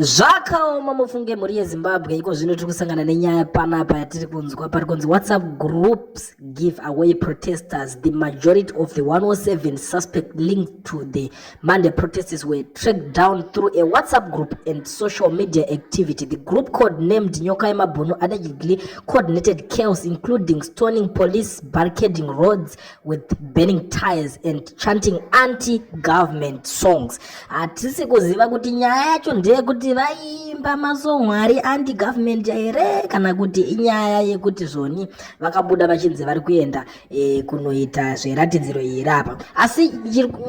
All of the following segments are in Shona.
Zvakaoma mufunge mhuri yeZimbabwe iko zvino tiri kusangana nenyaya panapa yatiri kunzwa pari kunzi WhatsApp groups give away protesters. The majority of the 107 suspect linked to the Monday protests were tracked down through a WhatsApp group and social media activity. The group code named Nyoka Mabono allegedly coordinated chaos, including stoning police, barricading roads with burning tires and chanting anti-government songs. Hatisi kuziva kuti nyaya yacho ndeyekuti vaimba masongo ari anti-government here kana kuti inyaya yekuti zvoni vakabuda vachinzi vari kuenda kunoita zveratidziro iyi apa. Asi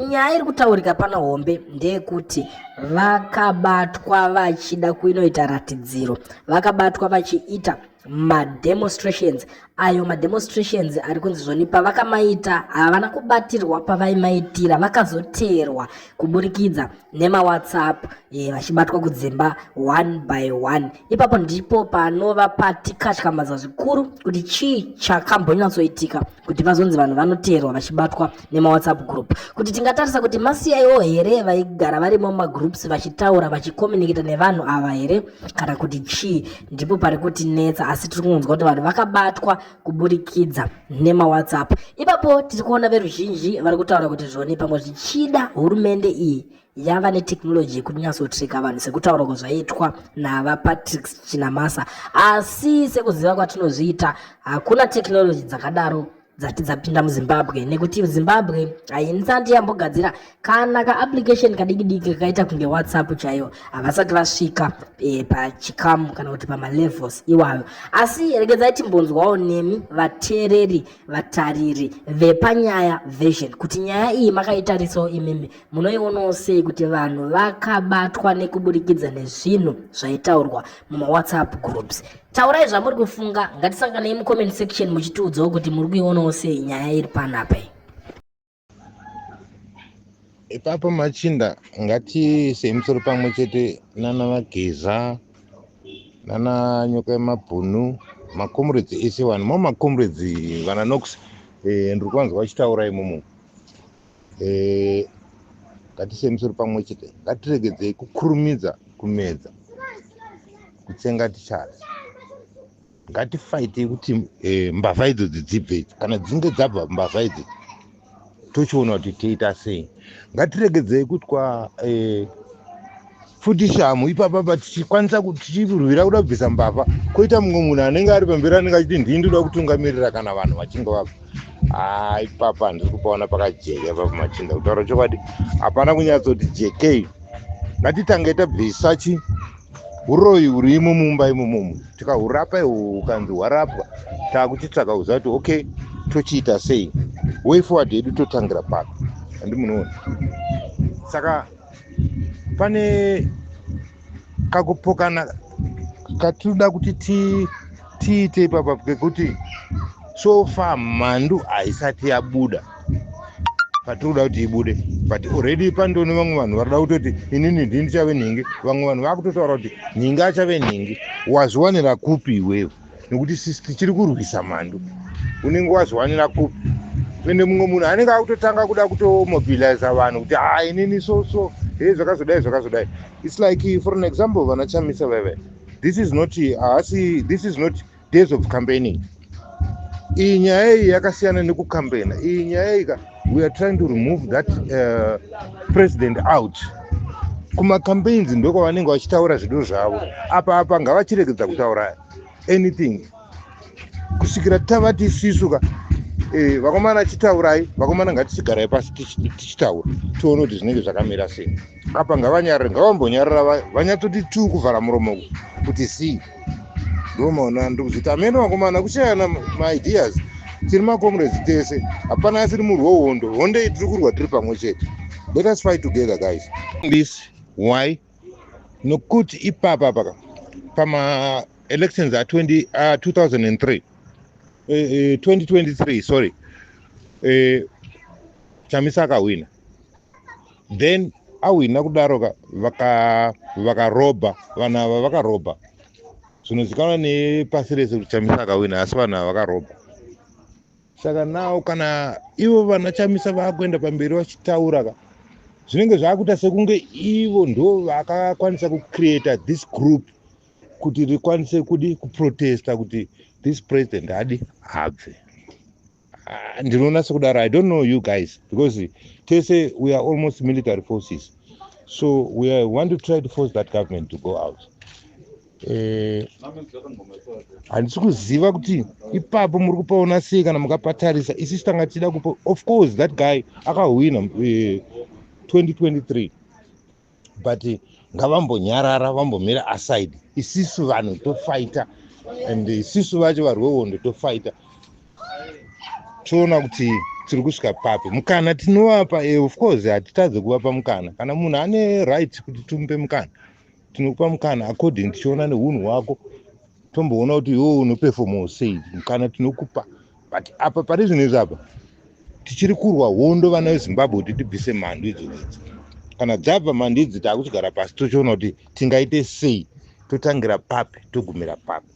nyaya iri kutaurika pana hombe ndeyekuti vakabatwa vachida kuinoita ratidziro, vakabatwa vachiita mademonstrations. Ayo mademonstrations ari kunzi zvoni pavakamaita havana kubatirwa pavaimaitira, vakazoteerwa kuburikidza nemawhatsapp vachibatwa kudzimba one by one. Ipapo ndipo panova patikatyamadza zvikuru kuti chii chakambonyatsoitika kuti vazonzi vanhu vanoteerwa vachibatwa nemawhatsapp group, kuti tingatarisa kuti masiyaiwo here vaigara varimo mumagroups vachitaura vachikomunikita nevanhu ava here kana kuti chii. Ndipo pari kutinetsa, asi tiri kunzwa kuti vanhu vakabatwa kuburikidza nemawhatsapp. Ipapo tiri kuona veruzhinji vari kutaura kuti zvoni pamwe zvichida hurumende iyi yava netekinoloji yekuti nyatsotrika vanhu sekutaura kwazvaitwa navapatrick Chinamasa. Asi sekuziva kwatinozviita hakuna tekinoloji dzakadaro dzati dzapinda muZimbabwe, nekuti Zimbabwe haisati yambogadzira kana kaapplication kadiki-diki kakaita kunge WhatsApp chaiyo, havasati vasvika pachikamu kana kuti pamalevels iwayo. Asi regedzai timbonzwawo nemi vateereri, vatariri vepanyaya version kuti nyaya iyi makaitarisawo imimi munoionawo sei kuti vanhu vakabatwa nekuburikidza nezvinhu zvaitaurwa mumawhatsapp groups. Taurai zvamuri kufunga, ngatisanganei mucomment section muchitiudzawo kuti muri kuionawo sei nyaya iri panapa. Ipapo Machinda ngatiise musoro pamwe chete nana Mageza nana Nyoka Mabhunu, makomrades ese vanhu makomrades vana Nox ndiri kwanza vachitaura imomo. Ngatiise musoro pamwe chete, ngatiregedzei kukurumidza kumedza kutsenga tichari. Ngatifaitei kuti mbavha idzodzi dzibve, kana dzinge dzabva mbavha idzi tochiona kuti toita sei. Ngatiregedzei kutwa futi shamu ipapa tichikwanisa tichirwira kuda kubvisa mbavha, koita mumwe munhu anenge ari pamberi anenge achiti ndini ndoda kutungamirira kana vanhu vachinge vabva. Ipapa handisi kupaona pakajeka papa Machinda, kutaura chokwadi hapana kunyatsoti jekei. Ngatitange tabvisa uroyi hurimo mumba imomo, tikahurapa ukanzi hwarapwa takuchitsvaka kuziva kuti okay tochiita sei, way forward yedu totangira pano. Handi munoona, saka pane kakupokana katinoda kuti tiite ipapa, kekuti so far mhandu haisati yabuda patinoda kuti ibude, but already pandone vamwe vanhu varida kutoti inini ndini ndichave nhingi, vamwe vanhu vakutotaura kuti nhingi achave nhingi. Wazviwanira kupi iwewe? Nekuti sisi tichiri kurwisa mhandu, unenge wazviwanira kupi? Ende mumwe munhu anenge akutotanga kuda kutomobilize vanhu kuti inini so zvakazodai. It's like for an example vana Chamisa veve, this is not days of campaigning. Iyi nyaya iyi yakasiyana nekukampena. Iyi nyaya iyi we are trying to remove that president out. Kuma campaigns ndoko vanenge vachitaura zvido zvavo. Apa ngavachiregedza kutaura anything kusvikira tavati sisuka vakomana achitaurai, vakomana ngatichigarai pasi tichitaura tione kuti zvinenge zvakamira sei. Apa ngavanyarare, ngavambonyarara vanyatsoti tu kuvhara muromo kuti si ndomaona ndokuzviti amene vakomana kushayana maideas. Tiri makomrades tese, hapana asiri murwi wehondo, hondo iyi tiri kurwa tiri pamwe chete. Let us fight together guys. This why nokuti ipapa pama elections a 2023 sorry, Chamisa akawina, then awina kudaroka vakaroba vanhu ava vakaroba. Zvinozikanwa nepasi rese kuti Chamisa akawina, asi vanhu ava vakaroba. Saka nawo kana ivo vana Chamisa vakuenda pamberi vachitaura zvinenge zvakuita sekunge ivo ndo vakakwanisa kucreata this group kuti rikwanise kudi kuprotesta kuti this president abve. Ndinoona sekudaro. I don't know you guys, because tese we are almost military forces, so we want to try to force that government to go out. Handisi kuziva kuti ipapo muri kupaona sei kana mukapatarisa. Isusu tanga tichida kupa, of course that guy akahwina 2023, but ngavambonyarara vambomira aside. Isusu vanhu tofighta, and isusu vacho vari vehondo tofighta, toona kuti tiri kusvika papi. Mukana tinovapa, of course hatitadze kuvapa mukana. Kana munhu ane right kuti tumpe mukana, tinokupa mukana according tichiona neunhu hwako, tomboona kuti iwewe unoperforma sei, mukana tinokupa. But apa pari zvinezvi apa tichiri kurwa hondo vana veZimbabwe kuti tibvise mhando idzodzi. Kana dzabva mhando idzi taakuchigara pasi tochiona kuti tingaite sei, totangira papi togumira papi.